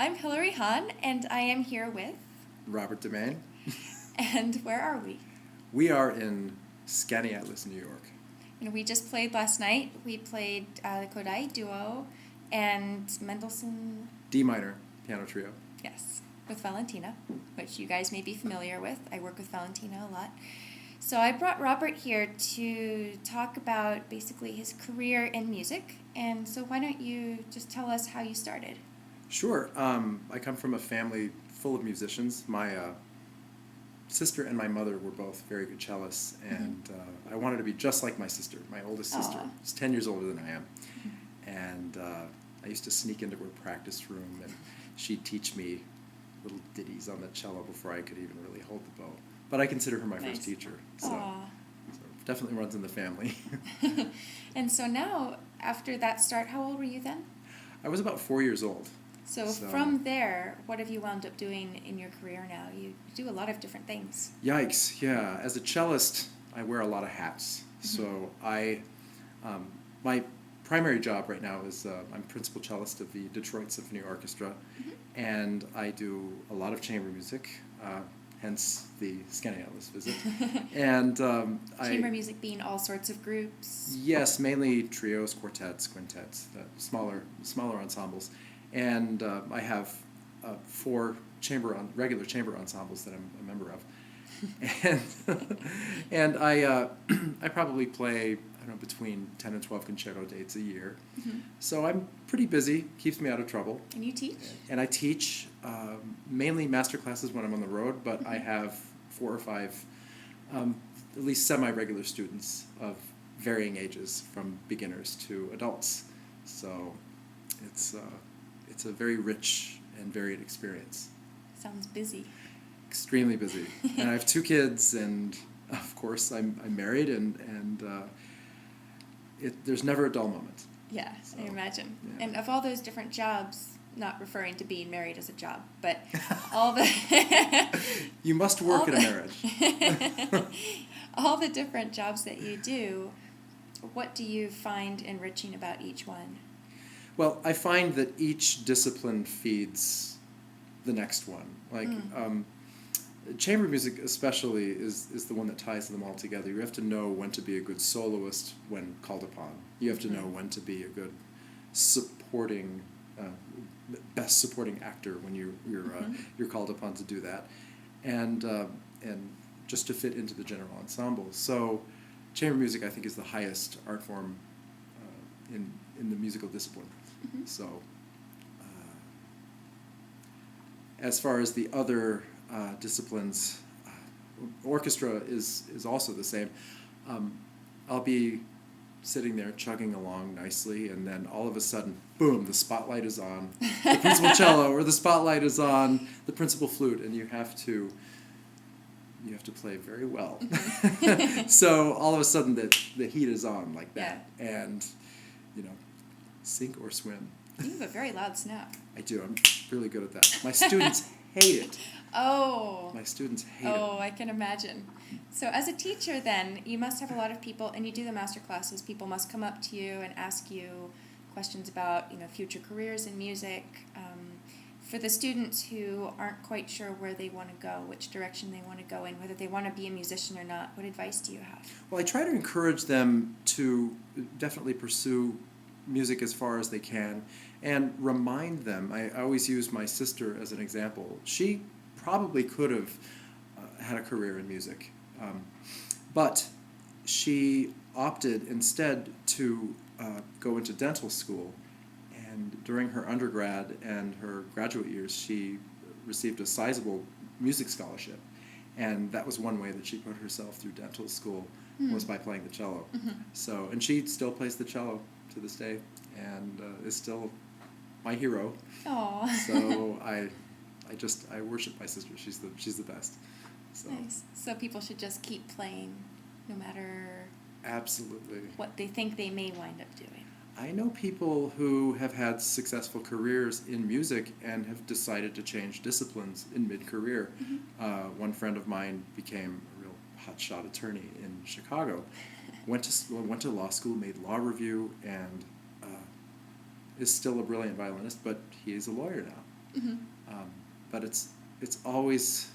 I'm Hilary Hahn, and I am here with... Robert deMaine. And where are we? We are in Skaneateles, New York. And we just played last night. We played the Kodai Duo and Mendelssohn... D minor piano trio. Yes, with Valentina, which you guys may be familiar with. I work with Valentina a lot. So I brought Robert here to talk about basically his career in music. And so why don't you just tell us how you started? Sure. I come from a family full of musicians. My sister and my mother were both very good cellists, and I wanted to be just like my sister, my oldest sister. She's 10 years older than I am. And I used to sneak into her practice room, and she'd teach me little ditties on the cello before I could even really hold the bow. But I consider her my first teacher, so it definitely runs in the family. And so now, after that start, how old were you then? I was about 4 years old. So from there, what have you wound up doing in your career now? You do a lot of different things. Yikes, yeah. As a cellist, I wear a lot of hats. So my primary job right now is I'm principal cellist of the Detroit Symphony Orchestra, and I do a lot of chamber music, hence the Skaneateles visit. And chamber music being all sorts of groups? Yes, mainly trios, quartets, quintets, smaller ensembles. And I have 4 regular chamber ensembles that I'm a member of. And I probably play, I don't know, between 10 and 12 concerto dates a year. So I'm pretty busy, keeps me out of trouble. And you teach? And I teach mainly master classes when I'm on the road, but I have 4 or 5 at least semi-regular students of varying ages, from beginners to adults. So it's a very rich and varied experience. Sounds busy. Extremely busy. And I have 2 kids, and of course I'm married, and there's never a dull moment. Yeah, So, I imagine. yeah. And of all those different jobs, not referring to being married as a job, but all the... You must work in a marriage. All the different jobs that you do, what do you find enriching about each one? Well, I find that each discipline feeds the next one. Like, chamber music especially is the one that ties them all together. You have to know when to be a good soloist when called upon. You have to know when to be a good supporting, best supporting actor when you're called upon to do that, and just to fit into the general ensemble. So, chamber music, I think, is the highest art form in the musical discipline. So, as far as the other disciplines, orchestra is also the same. I'll be sitting there chugging along nicely, and then all of a sudden, boom, the spotlight is on the principal cello, or the spotlight is on the principal flute, and you have to play very well. So all of a sudden the heat is on like that, and sink or swim. You have a very loud snap. I do. I'm really good at that. My students hate it. Oh. My students hate it. Oh, I can imagine. So as a teacher then, you must have a lot of people, and you do the master classes, people must come up to you and ask you questions about, future careers in music. For the students who aren't quite sure where they want to go, which direction they want to go in, whether they want to be a musician or not, what advice do you have? Well, I try to encourage them to definitely pursue music as far as they can, and remind them. I always use my sister as an example. She probably could have had a career in music, but she opted instead to go into dental school, and during her undergrad and her graduate years she received a sizable music scholarship, and that was one way that she put herself through dental school, was by playing the cello. So, and she still plays the cello to this day, and is still my hero. Aww. So I worship my sister. She's the best. So. Nice. So people should just keep playing, no matter absolutely what they think they may wind up doing. I know people who have had successful careers in music and have decided to change disciplines in mid-career. One friend of mine became a real hotshot attorney in Chicago. Went to law school, made law review, and is still a brilliant violinist, but he is a lawyer now. Mm-hmm. But it's always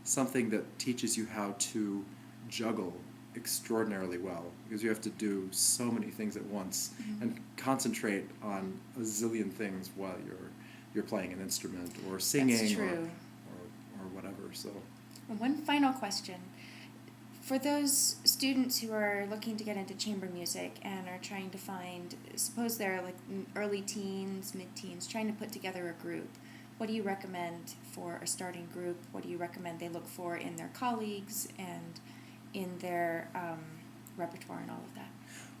something that teaches you how to juggle extraordinarily well, because you have to do so many things at once and concentrate on a zillion things while you're playing an instrument or singing or whatever. So one final question. For those students who are looking to get into chamber music and are trying to find, suppose they're like early teens, mid-teens, trying to put together a group, what do you recommend for a starting group? What do you recommend they look for in their colleagues and in their repertoire and all of that?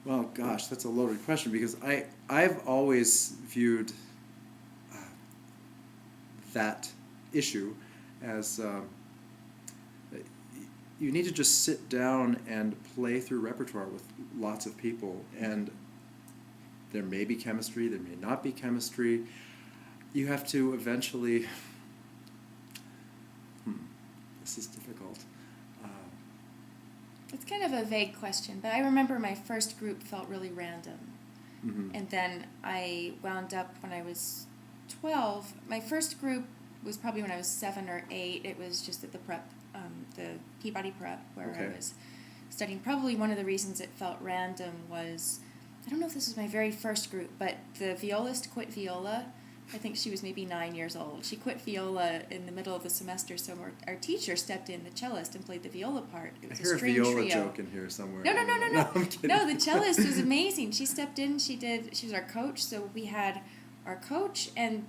Well, gosh, that's a loaded question, because I've always viewed that issue as you need to just sit down and play through repertoire with lots of people, and there may be chemistry, there may not be chemistry. You have to eventually... this is difficult. It's kind of a vague question, but I remember my first group felt really random. Mm-hmm. And then I wound up when I was 12. My first group was probably when I was 7 or 8. It was just at the prep, the Peabody prep, where I was studying. Probably one of the reasons it felt random was, I don't know if this was my very first group, but the violist quit viola. I think she was maybe 9 years old. She quit viola in the middle of the semester, so our teacher stepped in, the cellist, and played the viola part. It was I hear a string a viola trio. joke in here somewhere. No, I'm kidding. No, the cellist was amazing. She stepped in, she was our coach, so we had our coach and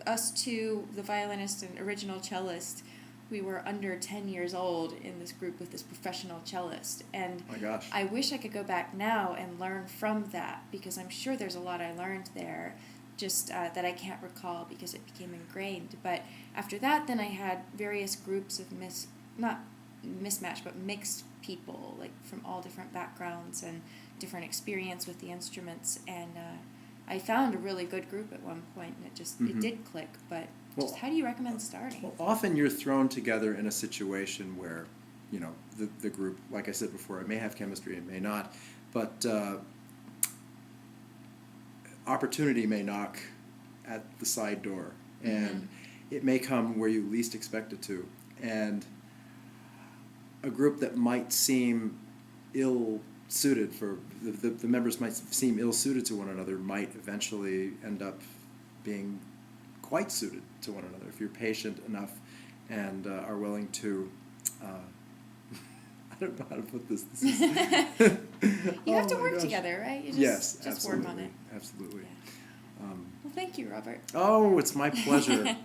us two, the violinist and original cellist. We were under 10 years old in this group with this professional cellist. And my gosh. I wish I could go back now and learn from that, because I'm sure there's a lot I learned there, just that I can't recall because it became ingrained. But after that, then I had various groups of not mismatched, but mixed people, like from all different backgrounds and different experience with the instruments. And I found a really good group at one point, and it did click. But just how do you recommend starting? Well, often you're thrown together in a situation where, the group, like I said before, it may have chemistry, it may not, but opportunity may knock at the side door, and it may come where you least expect it to. And a group that might seem ill-suited for, the members might seem ill-suited to one another, might eventually end up being quite suited to one another if you're patient enough and are willing to... I don't know how to put this. You have to work together, right? You just absolutely. work on it. Absolutely. Yeah. Well, thank you, Robert. Oh, it's my pleasure.